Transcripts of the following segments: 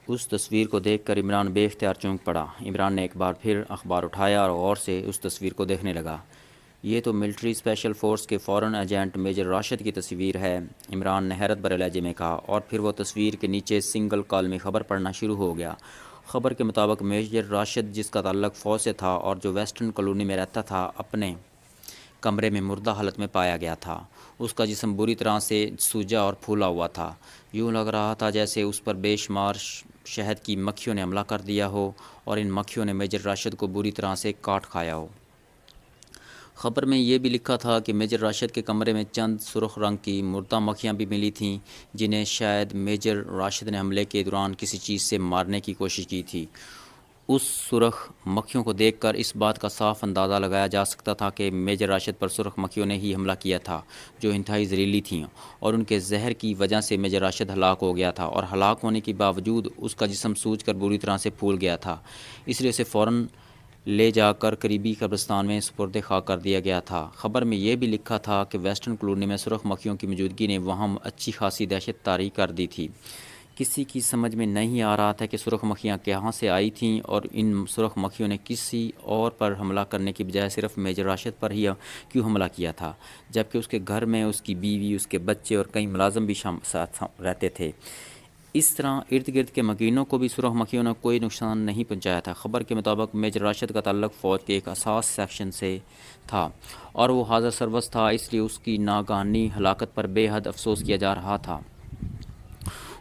اس تصویر کو دیکھ کر عمران بے اختیار چونک پڑا۔ عمران نے ایک بار پھر اخبار اٹھایا اور غور سے اس تصویر کو دیکھنے لگا۔ یہ تو ملٹری اسپیشل فورس کے فورن ایجنٹ میجر راشد کی تصویر ہے، عمران نے حیرت بھرے لہجے میں کہا، اور پھر وہ تصویر کے نیچے سنگل کالمی خبر پڑھنا شروع ہو گیا۔ خبر کے مطابق میجر راشد، جس کا تعلق فوج سے تھا اور جو ویسٹرن کالونی میں رہتا تھا، اپنے کمرے میں مردہ حالت میں پایا گیا تھا۔ اس کا جسم بری طرح سے سوجا اور پھولا ہوا تھا، یوں لگ رہا تھا جیسے اس پر بے شمار شہد کی مکھیوں نے حملہ کر دیا ہو اور ان مکھیوں نے میجر راشد کو بری طرح سے کاٹ کھایا ہو۔ خبر میں یہ بھی لکھا تھا کہ میجر راشد کے کمرے میں چند سرخ رنگ کی مردہ مکھیاں بھی ملی تھیں، جنہیں شاید میجر راشد نے حملے کے دوران کسی چیز سے مارنے کی کوشش کی تھی۔ اس سرخ مکھیوں کو دیکھ کر اس بات کا صاف اندازہ لگایا جا سکتا تھا کہ میجر راشد پر سرخ مکھیوں نے ہی حملہ کیا تھا، جو انتہائی زہریلی تھیں، اور ان کے زہر کی وجہ سے میجر راشد ہلاک ہو گیا تھا، اور ہلاک ہونے کے باوجود اس کا جسم سوج کر بری طرح سے پھول گیا تھا، اس لیے اسے فوراً لے جا کر قریبی قبرستان میں سپرد خاک کر دیا گیا تھا۔ خبر میں یہ بھی لکھا تھا کہ ویسٹرن کالونی میں سرخ مکھیوں کی موجودگی نے وہاں اچھی خاصی دہشت طاری کر دی تھی۔ کسی کی سمجھ میں نہیں آ رہا تھا کہ سرخ مکھیاں کہاں سے آئی تھیں اور ان سرخ مکھیوں نے کسی اور پر حملہ کرنے کی بجائے صرف میجر راشد پر ہی کیوں حملہ کیا تھا، جبکہ اس کے گھر میں اس کی بیوی، اس کے بچے اور کئی ملازم بھی ساتھ رہتے تھے۔ اس طرح ارد گرد کے مکینوں کو بھی سرخ مکھیوں نے کوئی نقصان نہیں پہنچایا تھا۔ خبر کے مطابق میجر راشد کا تعلق فوج کے ایک حساس سیکشن سے تھا اور وہ حاضر سربست تھا، اس لیے اس کی ناگہانی ہلاکت پر بے حد افسوس کیا جا رہا تھا۔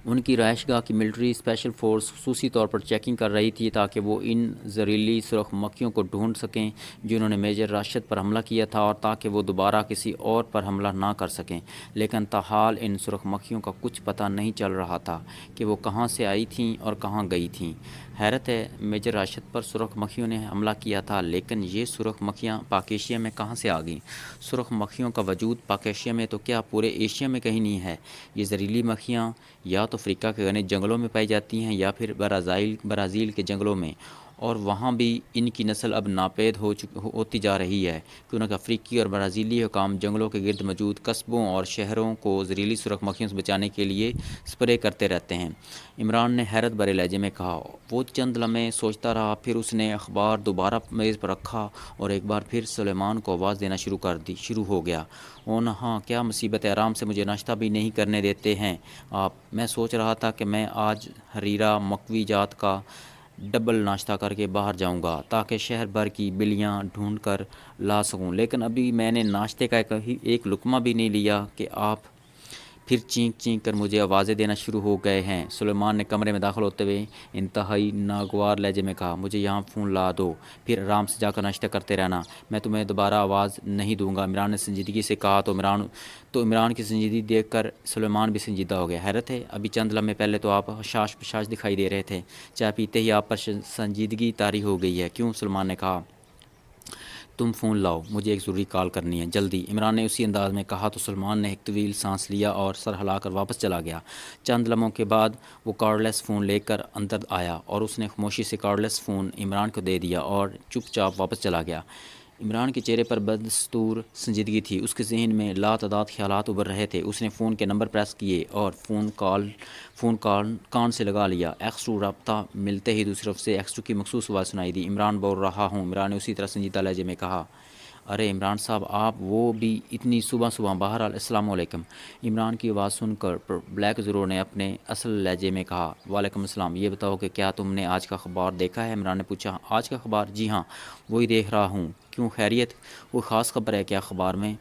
ان کی رہائش گاہ کی ملٹری اسپیشل فورس خصوصی طور پر چیکنگ کر رہی تھی تاکہ وہ ان زہریلی سرخ مکھیوں کو ڈھونڈ سکیں جنہوں نے میجر راشد پر حملہ کیا تھا، اور تاکہ وہ دوبارہ کسی اور پر حملہ نہ کر سکیں، لیکن تاحال ان سرخ مکھیوں کا کچھ پتہ نہیں چل رہا تھا کہ وہ کہاں سے آئی تھیں اور کہاں گئی تھیں۔ حیرت ہے، میجر راشد پر سرخ مکھیوں نے حملہ کیا تھا، لیکن یہ سرخ مکھیاں پاک ایشیا میں کہاں سے آ گئیں؟ سرخ مکھیوں کا وجود پاک ایشیا میں تو کیا پورے ایشیا میں کہیں نہیں ہے؟ یہ زہریلی مکھیاں یا تو افریقہ کے گھنے جنگلوں میں پائی جاتی ہیں یا پھر برازیل کے جنگلوں میں، اور وہاں بھی ان کی نسل اب ناپید ہوتی جا رہی ہے، کیونکہ افریقی اور برازیلی حکام جنگلوں کے گرد موجود قصبوں اور شہروں کو زہریلی سرخ مکھیوں سے بچانے کے لیے سپرے کرتے رہتے ہیں، عمران نے حیرت بھرے لہجے میں کہا۔ وہ چند لمحے سوچتا رہا، پھر اس نے اخبار دوبارہ میز پر رکھا اور ایک بار پھر سلیمان کو آواز دینا شروع ہو گیا۔ ہاں، کیا مصیبت ہے، آرام سے مجھے ناشتہ بھی نہیں کرنے دیتے ہیں آپ؟ میں سوچ رہا تھا کہ میں آج حریرہ مکوی جات کا ڈبل ناشتہ کر کے باہر جاؤں گا تاکہ شہر بھر کی بلیاں ڈھونڈ کر لا سکوں، لیکن ابھی میں نے ناشتے کا ایک لقمہ بھی نہیں لیا کہ آپ پھر چینک چینک کر مجھے آوازیں دینا شروع ہو گئے ہیں۔ سلیمان نے کمرے میں داخل ہوتے ہوئے انتہائی ناگوار لہجے میں کہا، مجھے یہاں فون لا دو، پھر آرام سے جا کر ناشتہ کرتے رہنا، میں تمہیں دوبارہ آواز نہیں دوں گا، عمران نے سنجیدگی سے کہا۔ تو عمران کی سنجیدگی دیکھ کر سلیمان بھی سنجیدہ ہو گیا۔ حیرت ہے، ابھی چند لمحے پہلے تو آپ حشاش پشاش دکھائی دے رہے تھے، چائے پیتے ہی آپ پر سنجیدگی طاری ہو گئی ہے، کیوں؟ سلیمان نے کہا۔ تم فون لاؤ، مجھے ایک ضروری کال کرنی ہے، جلدی، عمران نے اسی انداز میں کہا تو سلیمان نے ایک طویل سانس لیا اور سر ہلا کر واپس چلا گیا۔ چند لمحوں کے بعد وہ کارڈلیس فون لے کر اندر آیا اور اس نے خاموشی سے کارڈلیس فون عمران کو دے دیا اور چپ چاپ واپس چلا گیا۔ عمران کے چہرے پر بدستور سنجیدگی تھی، اس کے ذہن میں لاتعداد خیالات ابھر رہے تھے۔ اس نے فون کے نمبر پریس کیے اور فون کان سے لگا لیا۔ ایکس2 رابطہ ملتے ہی دوسری طرف سے ایکس2 کی مخصوص آواز سنائی دی، عمران بول رہا ہوں، عمران نے اسی طرح سنجیدہ لہجے میں کہا۔ ارے عمران صاحب، آپ وہ بھی اتنی صبح صبح؟ بہرحال السلام علیکم، عمران کی آواز سن کر بلیک ضرور نے اپنے اصل لہجے میں کہا۔ وعلیکم السلام، یہ بتاؤ کہ کیا تم نے آج کا اخبار دیکھا ہے؟ عمران نے پوچھا۔ آج کا اخبار؟ جی ہاں، وہی دیکھ رہا ہوں، کیوں خیریت؟ کوئی خاص خبر ہے کیا اخبار میں؟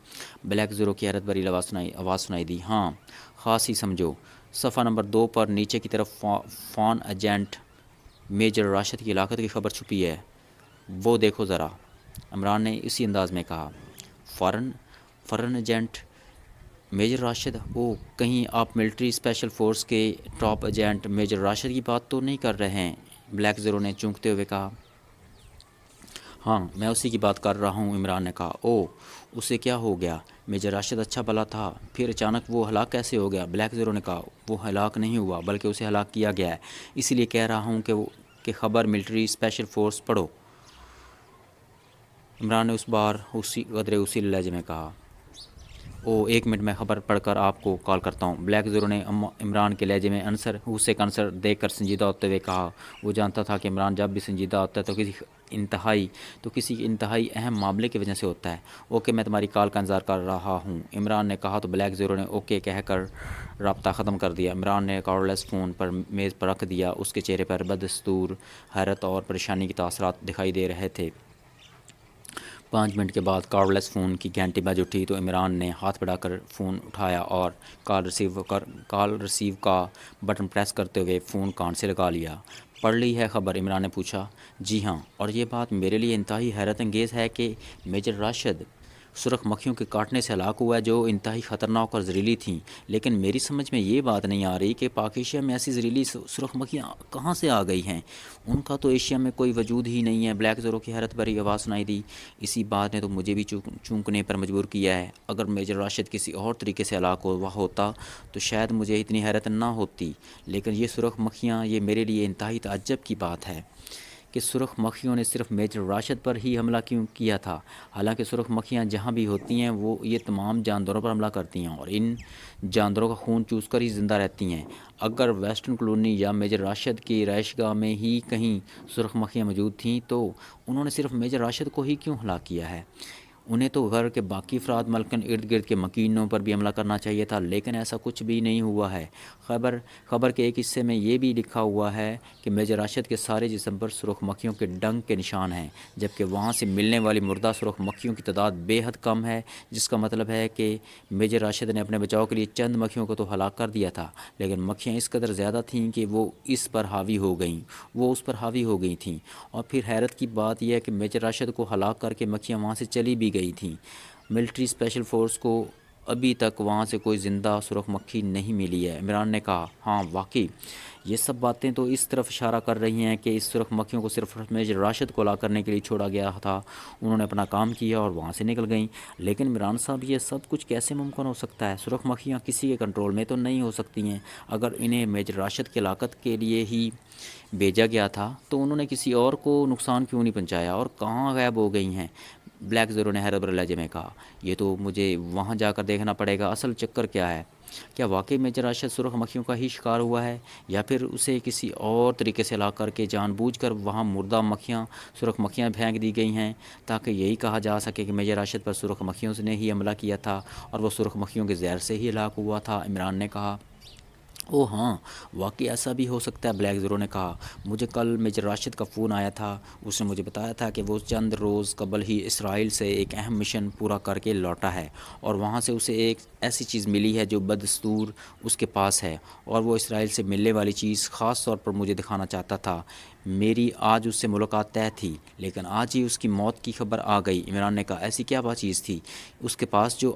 بلیک زیرو کی حیرت بھری آواز سنائی دی۔ ہاں، خاص ہی سمجھو، صفحہ نمبر 2 پر نیچے کی طرف فون ایجنٹ میجر راشد کی ہلاکت کی خبر چھپی ہے، وہ دیکھو ذرا، عمران نے اسی انداز میں کہا۔ فورن ایجنٹ میجر راشد؟ او، کہیں آپ ملٹری اسپیشل فورس کے ٹاپ ایجنٹ میجر راشد کی بات تو نہیں کر رہے ہیں؟ بلیک زیرو نے چونکتے ہوئے کہا۔ ہاں، میں اسی کی بات کر رہا ہوں، عمران نے کہا۔ او، اسے کیا ہو گیا؟ میجر راشد اچھا بھلا تھا، پھر اچانک وہ ہلاک کیسے ہو گیا؟ بلیک زیرو نے کہا۔ وہ ہلاک نہیں ہوا، بلکہ اسے ہلاک کیا گیا ہے، اسی لیے کہہ رہا ہوں کہ خبر ملٹری اسپیشل فورس پڑھو، عمران نے اسی لہجے میں کہا۔ ایک منٹ میں خبر پڑھ کر آپ کو کال کرتا ہوں۔ بلیک زیرو نے عمران کے لہجے میں اسے کنسر دیکھ کر سنجیدہ ہوتے ہوئے کہا۔ وہ جانتا تھا کہ عمران جب بھی سنجیدہ ہوتا ہے تو کسی انتہائی اہم معاملے کی وجہ سے ہوتا ہے۔ اوکے، میں تمہاری کال کا انتظار کر رہا ہوں، عمران نے کہا تو بلیک زیرو نے اوکے کہہ کر رابطہ ختم کر دیا۔ عمران نے کارڈلیس فون پر میز پر رکھ دیا۔ اس کے چہرے پر بدستور حیرت اور پریشانی کے تاثرات دکھائی دے رہے تھے۔ 5 منٹ کے بعد کارڈلیس فون کی گھنٹی بج اٹھی تو عمران نے ہاتھ بڑھا کر فون اٹھایا اور کال ریسیو کا بٹن پریس کرتے ہوئے فون کان سے لگا لیا۔ پڑھ لی ہے خبر؟ عمران نے پوچھا۔ جی ہاں، اور یہ بات میرے لیے انتہائی حیرت انگیز ہے کہ میجر راشد سرخ مکھیوں کے کاٹنے سے ہلاک ہوا ہے جو انتہائی خطرناک اور زہریلی تھیں، لیکن میری سمجھ میں یہ بات نہیں آ رہی کہ پاک ایشیا میں ایسی زہریلی سرخ مکھیاں کہاں سے آ گئی ہیں؟ ان کا تو ایشیا میں کوئی وجود ہی نہیں ہے۔ بلیک زیرو کی حیرت بھری آواز سنائی دی۔ اسی بات نے تو مجھے بھی چونکنے پر مجبور کیا ہے۔ اگر میجر راشد کسی اور طریقے سے ہلاک ہوا ہوتا تو شاید مجھے اتنی حیرت نہ ہوتی، لیکن یہ سرخ مکھیاں، یہ میرے لیے انتہائی تعجب کی بات ہے کہ سرخ مکھیوں نے صرف میجر راشد پر ہی حملہ کیوں کیا تھا، حالانکہ سرخ مکھیاں جہاں بھی ہوتی ہیں وہ یہ تمام جانداروں پر حملہ کرتی ہیں اور ان جانداروں کا خون چوس کر ہی زندہ رہتی ہیں۔ اگر ویسٹرن کالونی یا میجر راشد کی رہائش گاہ میں ہی کہیں سرخ مکھیاں موجود تھیں تو انہوں نے صرف میجر راشد کو ہی کیوں ہلاک کیا ہے؟ انہیں تو گھر کے باقی افراد ملکن ارد گرد کے مکینوں پر بھی حملہ کرنا چاہیے تھا، لیکن ایسا کچھ بھی نہیں ہوا ہے۔ خبر کے ایک حصے میں یہ بھی لکھا ہوا ہے کہ میجر راشد کے سارے جسم پر سرخ مکھیوں کے ڈنک کے نشان ہیں، جبکہ وہاں سے ملنے والی مردہ سرخ مکھیوں کی تعداد بے حد کم ہے، جس کا مطلب ہے کہ میجر راشد نے اپنے بچاؤ کے لیے چند مکھیوں کو تو ہلاک کر دیا تھا، لیکن مکھیاں اس قدر زیادہ تھیں کہ وہ اس پر حاوی ہو گئی تھیں۔ اور پھر حیرت کی بات یہ ہے کہ میجر راشد کو ہلاک کر کے مکھیاں وہاں سے چلی بھی گئی تھیں۔ ملٹری اسپیشل فورس کو ابھی تک وہاں سے کوئی زندہ سرخ مکھی نہیں ملی ہے، عمران نے کہا۔ ہاں واقعی، یہ سب باتیں تو اس طرف اشارہ کر رہی ہیں کہ اس سرخ مکھیوں کو صرف میجر راشد کو ہلاک کرنے کے لیے چھوڑا گیا تھا، انہوں نے اپنا کام کیا اور وہاں سے نکل گئیں۔ لیکن عمران صاحب، یہ سب کچھ کیسے ممکن ہو سکتا ہے؟ سرخ مکھیاں کسی کے کنٹرول میں تو نہیں ہو سکتی ہیں۔ اگر انہیں میجر راشد کی ہلاکت کے لیے ہی بھیجا گیا تھا تو انہوں نے کسی اور کو نقصان کیوں نہیں پہنچایا، اور کہاں غائب ہو گئی ہیں؟ بلیک زیرو نے حیرت بھرے لہجے میں کہا۔ یہ تو مجھے وہاں جا کر دیکھنا پڑے گا، اصل چکر کیا ہے؟ کیا واقعی میجر راشد سرخ مکھیوں کا ہی شکار ہوا ہے، یا پھر اسے کسی اور طریقے سے ہلاک کر کے جان بوجھ کر وہاں مردہ سرخ مکھیاں پھینک دی گئی ہیں تاکہ یہی کہا جا سکے کہ میجر راشد پر سرخ مکھیوں نے ہی حملہ کیا تھا اور وہ سرخ مکھیوں کے زہر سے ہی ہلاک ہوا تھا، عمران نے کہا۔ او ہاں، واقعی ایسا بھی ہو سکتا ہے، بلیک زیرو نے کہا۔ مجھے کل میجر راشد کا فون آیا تھا، اس نے مجھے بتایا تھا کہ وہ چند روز قبل ہی اسرائیل سے ایک اہم مشن پورا کر کے لوٹا ہے اور وہاں سے اسے ایک ایسی چیز ملی ہے جو بدستور اس کے پاس ہے، اور وہ اسرائیل سے ملنے والی چیز خاص طور پر مجھے دکھانا چاہتا تھا۔ میری آج اس سے ملاقات طے تھی، لیکن آج ہی اس کی موت کی خبر آ گئی، عمران نے کہا۔ ایسی کیا بات چیز تھی اس کے پاس جو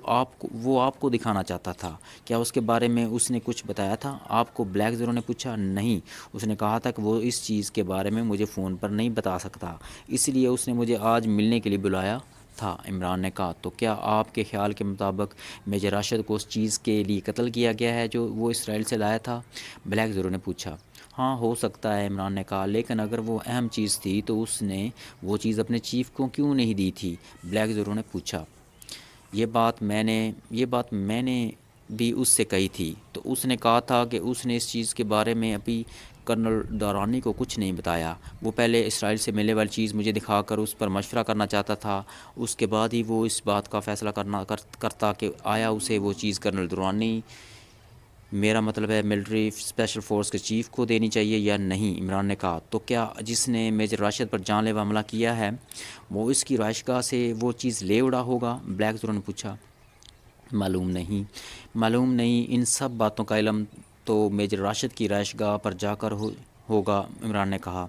وہ آپ کو دکھانا چاہتا تھا؟ کیا اس کے بارے میں اس نے کچھ بتایا تھا آپ کو؟ بلیک زیرو نے پوچھا۔ نہیں، اس نے کہا تھا کہ وہ اس چیز کے بارے میں مجھے فون پر نہیں بتا سکتا، اس لیے اس نے مجھے آج ملنے کے لیے بلایا تھا، عمران نے کہا۔ تو کیا آپ کے خیال کے مطابق میجر راشد کو اس چیز کے لیے قتل کیا گیا ہے جو وہ اسرائیل سے لایا تھا؟ بلیک زیرو نے پوچھا۔ ہاں، ہو سکتا ہے، عمران نے کہا، لیکن اگر وہ اہم چیز تھی تو اس نے وہ چیز اپنے چیف کو کیوں نہیں دی تھی؟ بلیک زیرو نے پوچھا۔ یہ بات میں نے بھی اس سے کہی تھی، تو اس نے کہا تھا کہ اس نے اس چیز کے بارے میں ابھی کرنل دارانی کو کچھ نہیں بتایا۔ وہ پہلے اسرائیل سے ملنے والی چیز مجھے دکھا کر اس پر مشورہ کرنا چاہتا تھا، اس کے بعد ہی وہ اس بات کا فیصلہ کرتا کہ آیا اسے وہ چیز کرنل دارانی، میرا مطلب ہے ملٹری اسپیشل فورس کے چیف کو دینی چاہیے یا نہیں، عمران نے کہا۔ تو کیا جس نے میجر راشد پر جان لیوا حملہ کیا ہے وہ اس کی رہائش گاہ سے وہ چیز لے اڑا ہوگا؟ بلیک زیرو نے پوچھا۔ معلوم نہیں، ان سب باتوں کا علم تو میجر راشد کی رہائش گاہ پر جا کر ہوگا، عمران نے کہا۔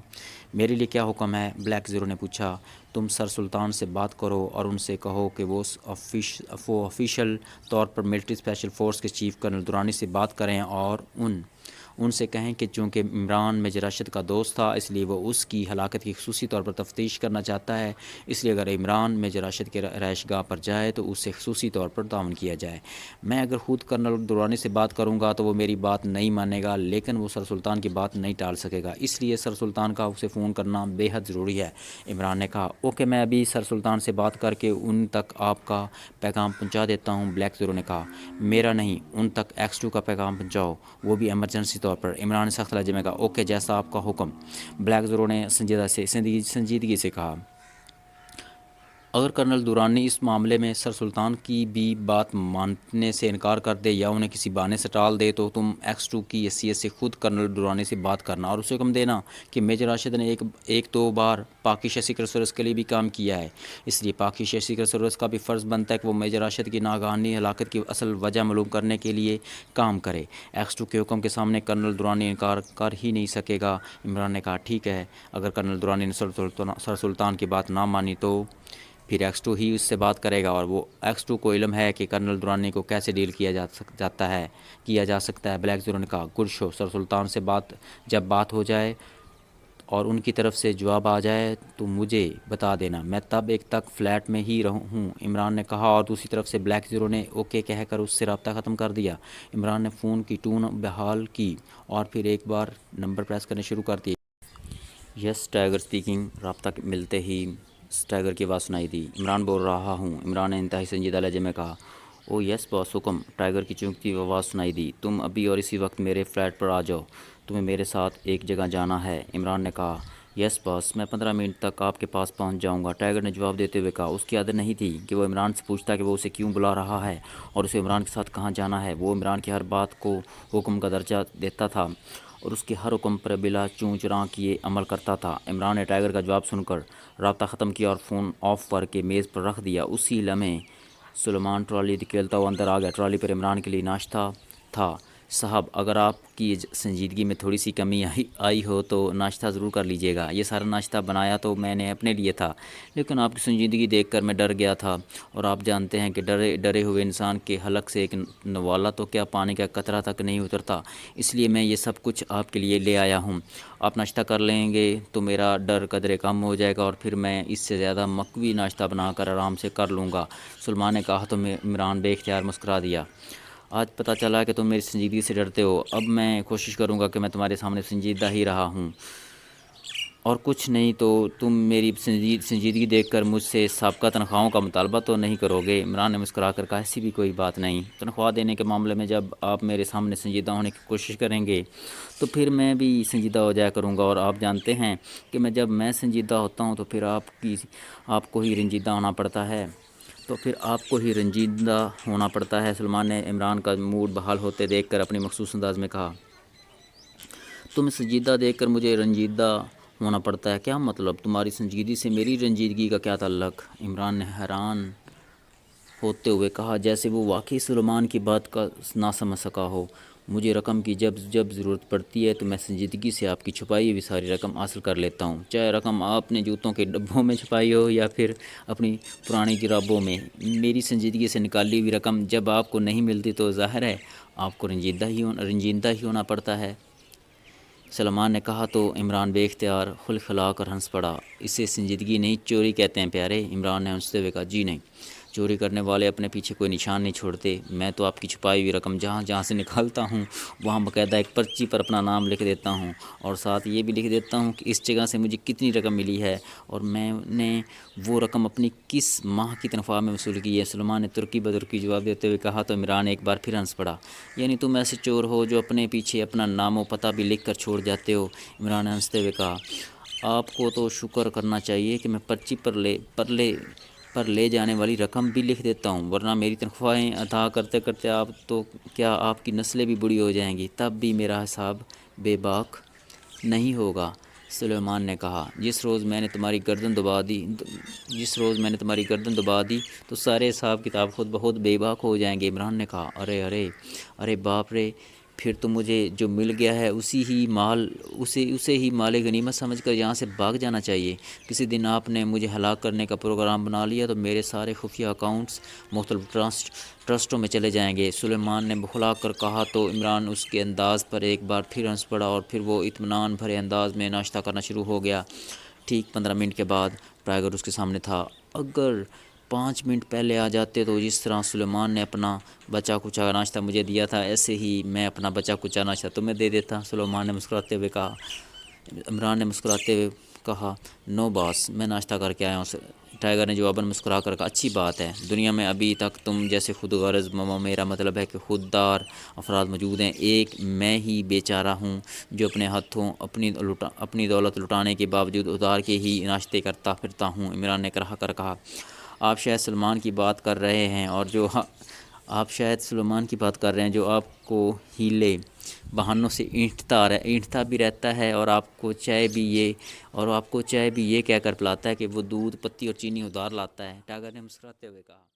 میرے لیے کیا حکم ہے؟ بلیک زیرو نے پوچھا۔ تم سر سلطان سے بات کرو اور ان سے کہو کہ وہ آفیشیل طور پر ملٹری اسپیشل فورس کے چیف کرنل دورانی سے بات کریں اور ان سے کہیں کہ چونکہ عمران میجر راشد کا دوست تھا اس لیے وہ اس کی ہلاکت کی خصوصی طور پر تفتیش کرنا چاہتا ہے، اس لیے اگر عمران میجر راشد کے رہائش گاہ پر جائے تو اس سے خصوصی طور پر تعاون کیا جائے۔ میں اگر خود کرنل درانی سے بات کروں گا تو وہ میری بات نہیں مانے گا، لیکن وہ سر سلطان کی بات نہیں ٹال سکے گا، اس لیے سر سلطان کا اسے فون کرنا بے حد ضروری ہے۔ عمران نے کہا اوکے، میں ابھی سر سلطان سے بات کر کے ان تک آپ کا پیغام پہنچا دیتا ہوں۔ بلیک زیرو نے کہا میرا نہیں، ان تک X2 کا پیغام پہنچاؤ، وہ بھی ایمرجنسی طور پر۔ عمران نے سخت لہجے میں کہا اوکے، جیسا آپ کا حکم۔ بلیک زیرو نے سنجیدگی سے کہا اگر کرنل دورانی اس معاملے میں سر سلطان کی بھی بات ماننے سے انکار کر دے یا انہیں کسی بہانے سے ٹال دے تو تم X2 کی حیثیت سے خود کرنل دورانی سے بات کرنا اور اسے حکم دینا کہ میجر راشد نے ایک دو بار پاک ایشیا سیکرٹ سروس کے لیے بھی کام کیا ہے، اس لیے پاک ایشیا سیکرٹ سروس کا بھی فرض بنتا ہے کہ وہ میجر راشد کی ناگہانی ہلاکت کی اصل وجہ معلوم کرنے کے لیے کام کرے۔ X2 کے حکم کے سامنے کرنل دورانی انکار کر ہی نہیں سکے گا۔ عمران نے کہا ٹھیک ہے، اگر کرنل دورانی نے سر سلطان کی بات نہ مانی تو پھر X2 ہی اس سے بات کرے گا، اور وہ X2 کو علم ہے کہ کرنل دورانی کو کیسے ڈیل کیا جا سکتا ہے۔ بلیک زیرو نے کہا گڈ شو، سر سلطان سے جب بات ہو جائے اور ان کی طرف سے جواب آ جائے تو مجھے بتا دینا، میں تب ایک تک فلیٹ میں ہی ہوں۔ عمران نے کہا، اور دوسری طرف سے بلیک زیرو نے اوکے کہہ کر اس سے رابطہ ختم کر دیا۔ عمران نے فون کی ٹون بحال کی اور پھر ایک بار نمبر پریس کرنے شروع کر دیے۔ یس ٹائیگر اسپیکنگ۔ رابطہ ملتے ہی ٹائیگر کی آواز سنائی دی۔ عمران بول رہا ہوں، عمران نے انتہائی سنجیدہ لہجے میں کہا۔ او یس باس، حکم۔ ٹائیگر کی چونکتی آواز سنائی دی۔ تم ابھی اور اسی وقت میرے فلیٹ پر آ جاؤ، تمہیں میرے ساتھ ایک جگہ جانا ہے۔ عمران نے کہا یس باس، میں 15 منٹ تک آپ کے پاس پہنچ جاؤں گا، ٹائیگر نے جواب دیتے ہوئے کہا۔ اس کی عادت نہیں تھی کہ وہ عمران سے پوچھتا کہ وہ اسے کیوں بلا رہا ہے اور اسے عمران کے ساتھ کہاں جانا ہے۔ وہ عمران کی ہر بات کو حکم کا درجہ دیتا تھا اور اس کے ہر حکم پر بلا چوں چراں کیے عمل کرتا تھا۔ عمران نے ٹائیگر کا جواب سن کر رابطہ ختم کیا اور فون آف کر کے میز پر رکھ دیا۔ اسی لمحے سلیمان ٹرالی دھکیلتا ہوا اندر آ گیا۔ ٹرالی پر عمران کے لیے ناشتہ تھا۔ صاحب، اگر آپ کی سنجیدگی میں تھوڑی سی کمی آئی ہو تو ناشتہ ضرور کر لیجیے گا۔ یہ سارا ناشتہ بنایا تو میں نے اپنے لیے تھا، لیکن آپ کی سنجیدگی دیکھ کر میں ڈر گیا تھا، اور آپ جانتے ہیں کہ ڈرے ہوئے انسان کے حلق سے ایک نوالا تو کیا پانی کا قطرہ تک نہیں اترتا، اس لیے میں یہ سب کچھ آپ کے لیے لے آیا ہوں۔ آپ ناشتہ کر لیں گے تو میرا ڈر قدرے کم ہو جائے گا اور پھر میں اس سے زیادہ مقوی ناشتہ بنا کر آرام سے کر لوں گا۔ سلیمان نے کہا تو عمران بے اختیار مسکرا دیا۔ آج پتہ چلا کہ تم میری سنجیدگی سے ڈرتے ہو۔ اب میں کوشش کروں گا کہ میں تمہارے سامنے سنجیدہ ہی رہا ہوں، اور کچھ نہیں تو تم میری سنجیدگی دیکھ کر مجھ سے سابقہ تنخواہوں کا مطالبہ تو نہیں کرو گے۔ عمران نے مسکرا کر کہا ایسی بھی کوئی بات نہیں، تنخواہ دینے کے معاملے میں جب آپ میرے سامنے سنجیدہ ہونے کی کوشش کریں گے تو پھر میں بھی سنجیدہ ہو جایا کروں گا، اور آپ جانتے ہیں کہ جب میں سنجیدہ ہوتا ہوں تو پھر آپ کو ہی رنجیدہ ہونا پڑتا ہے سلیمان نے عمران کا موڈ بحال ہوتے دیکھ کر اپنی مخصوص انداز میں کہا تمہیں سنجیدہ دیکھ کر مجھے رنجیدہ ہونا پڑتا ہے، کیا مطلب؟ تمہاری سنجیدگی سے میری رنجیدگی کا کیا تعلق؟ عمران نے حیران ہوتے ہوئے کہا جیسے وہ واقعی سلیمان کی بات کا نہ سمجھ سکا ہو۔ مجھے رقم کی جب ضرورت پڑتی ہے تو میں سنجیدگی سے آپ کی چھپائی ہوئی ساری رقم حاصل کر لیتا ہوں، چاہے رقم آپ نے جوتوں کے ڈبوں میں چھپائی ہو یا پھر اپنی پرانی جرابوں میں۔ میری سنجیدگی سے نکالی ہوئی رقم جب آپ کو نہیں ملتی تو ظاہر ہے آپ کو رنجیدہ ہی ہونا پڑتا ہے، سلیمان نے کہا۔ تو عمران بے اختیار کھلکھلا کر ہنس پڑا۔ اسے سنجیدگی نہیں چوری کہتے ہیں پیارے، عمران نے ہنستے ہوئے کہا۔ جی نہیں، چوری کرنے والے اپنے پیچھے کوئی نشان نہیں چھوڑتے، میں تو آپ کی چھپائی ہوئی رقم جہاں سے نکالتا ہوں وہاں باقاعدہ ایک پرچی پر اپنا نام لکھ دیتا ہوں، اور ساتھ یہ بھی لکھ دیتا ہوں کہ اس جگہ سے مجھے کتنی رقم ملی ہے اور میں نے وہ رقم اپنی کس ماہ کی تنخواہ میں وصول کی ہے، سلیمان نے ترکی بدرکی جواب دیتے ہوئے کہا۔ تو عمران ایک بار پھر ہنس پڑا۔ یعنی تم ایسے چور ہو جو اپنے پیچھے اپنا نام و پتہ بھی لکھ کر چھوڑ جاتے ہو، عمران نے ہنستے ہوئے کہا۔ آپ کو تو شکر کرنا چاہیے کہ میں پرچی پر لے جانے والی رقم بھی لکھ دیتا ہوں، ورنہ میری تنخواہیں ادا کرتے کرتے آپ کی نسلیں بھی بڑی ہو جائیں گی، تب بھی میرا حساب بے باک نہیں ہوگا، سلیمان نے کہا۔ جس روز میں نے تمہاری گردن دبا دی تو سارے حساب کتاب خود بخود بے باک ہو جائیں گے، عمران نے کہا۔ ارے باپ رے، پھر تو مجھے جو مل گیا ہے اسے ہی مال غنیمت سمجھ کر یہاں سے بھاگ جانا چاہیے۔ کسی دن آپ نے مجھے ہلاک کرنے کا پروگرام بنا لیا تو میرے سارے خفیہ اکاؤنٹس مختلف ٹرسٹوں میں چلے جائیں گے۔ سلیمان نے بخلا کر کہا تو عمران اس کے انداز پر ایک بار پھر ہنس پڑا اور پھر وہ اطمینان بھرے انداز میں ناشتہ کرنا شروع ہو گیا۔ ٹھیک 15 منٹ کے بعد ٹائیگر اس کے سامنے تھا۔ اگر 5 منٹ پہلے آ جاتے تو جس طرح سلیمان نے اپنا بچا کچا ناشتہ مجھے دیا تھا ایسے ہی میں اپنا بچا کچا ناشتہ تمہیں دے دیتا، سلیمان نے مسکراتے ہوئے کہا۔ عمران نے مسکراتے ہوئے کہا، نو باس، میں ناشتہ کر کے آیا ہوں۔ ٹائیگر نے جواباً مسکرا کر کہا، اچھی بات ہے، دنیا میں ابھی تک تم جیسے خود غرض میرا مطلب ہے کہ خوددار افراد موجود ہیں، ایک میں ہی بیچارہ ہوں جو اپنے ہاتھوں اپنی دولت لٹانے کے باوجود اتار کے ہی ناشتے کرتا پھرتا ہوں۔ عمران نے کرا کر کہا، آپ شاید سلیمان کی بات کر رہے ہیں جو آپ کو ہیلے بہانوں سے اینٹتا بھی رہتا ہے اور آپ کو چائے بھی یہ کہہ کر پلاتا ہے کہ وہ دودھ پتی اور چینی ادھار لاتا ہے۔ ٹائیگر نے مسکراتے ہوئے کہا۔